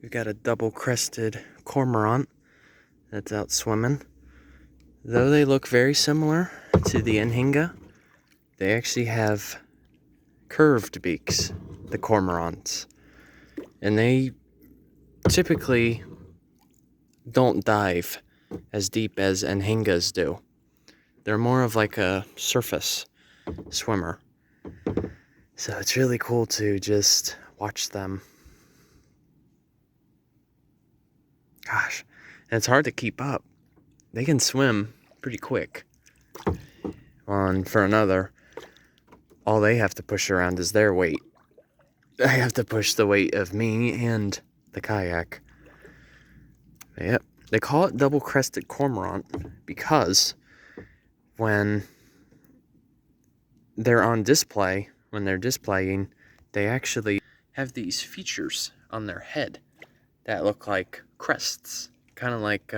We've got a double-crested cormorant that's out swimming. Though they look very similar to the Anhinga, they actually have curved beaks, the cormorants. And they typically don't dive as deep as Anhingas do. They're more of like a surface swimmer. So it's really cool to just watch them. Gosh, and it's hard to keep up. They can swim pretty quick. And for another, all they have to push around is their weight. I have to push the weight of me and the kayak. Yep, they call it double-crested cormorant because when they're on display, when they're displaying, they actually have these features on their head that look like crests, kind of like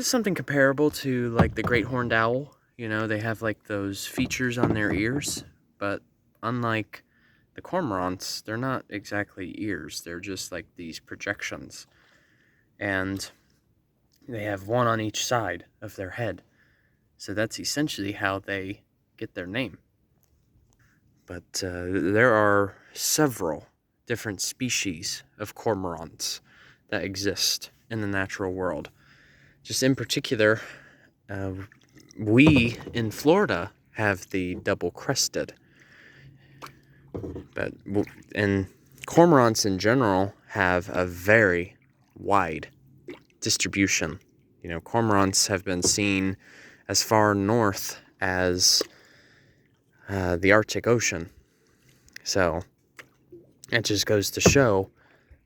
something comparable to like the great horned owl. You know, they have like those features on their ears, but unlike the cormorants, they're not exactly ears. They're just like these projections, and they have one on each side of their head. So that's essentially how they get their name. But there are several different species of cormorants that exist in the natural world. Just in particular, we in Florida have the double-crested. And cormorants in general have a very wide distribution. You know, cormorants have been seen as far north as the Arctic Ocean. So it just goes to show,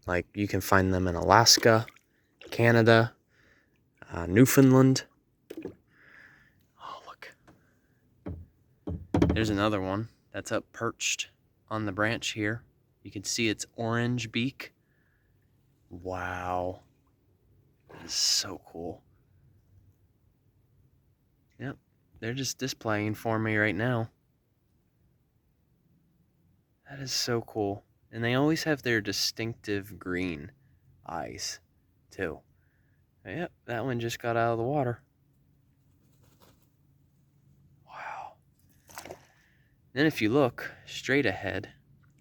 like, you can find them in Alaska, Canada, Newfoundland. Oh, look. There's another one that's up perched on the branch here. You can see its orange beak. Wow. That is so cool. Yep, they're just displaying for me right now. That is so cool. And they always have their distinctive green eyes, too. Yep, that one just got out of the water. Wow. Then if you look straight ahead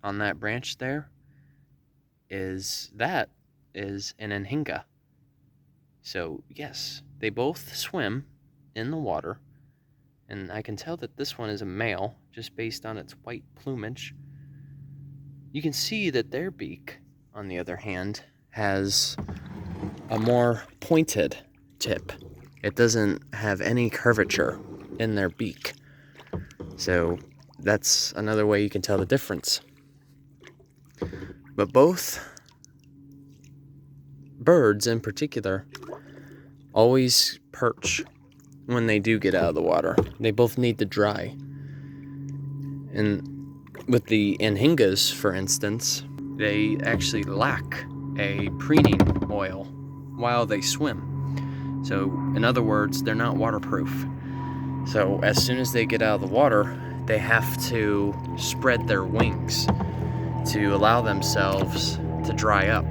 on that branch there, that is an Anhinga. So yes, they both swim in the water, and I can tell that this one is a male just based on its white plumage. You can see that their beak, on the other hand, has a more pointed tip. It doesn't have any curvature in their beak. So that's another way you can tell the difference. But both birds in particular always perch when they do get out of the water. They both need to dry. And with the Anhingas, for instance, they actually lack a preening oil while they swim. So, in other words, they're not waterproof. So, as soon as they get out of the water, they have to spread their wings to allow themselves to dry up.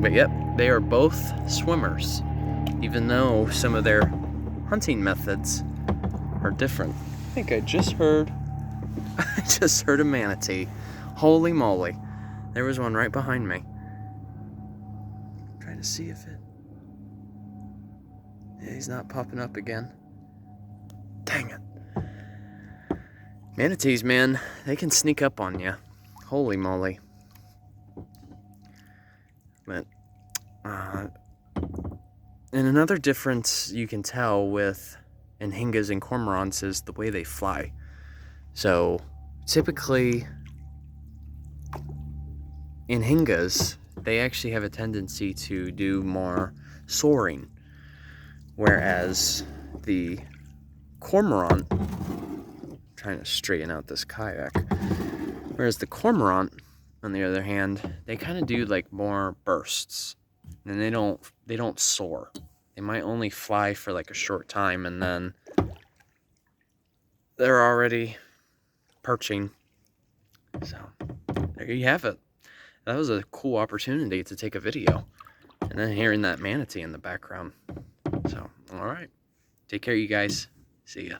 But yep, they are both swimmers, even though some of their hunting methods are different. I think I just heard a manatee. Holy moly. There was one right behind me. I'm trying to see if he's not popping up again. Dang it. Manatees, man, they can sneak up on you. Holy moly. But, and another difference you can tell with Anhingas and cormorants is the way they fly. So, typically, Anhingas, they actually have a tendency to do more soaring, whereas the cormorant, I'm trying to straighten out this kayak, whereas the cormorant, on the other hand, they kind of do like more bursts, and they don't soar. They might only fly for like a short time, and then they're already perching. So there you have it. That was a cool opportunity to take a video. And then hearing that manatee in the background. So, alright. Take care, you guys. See ya.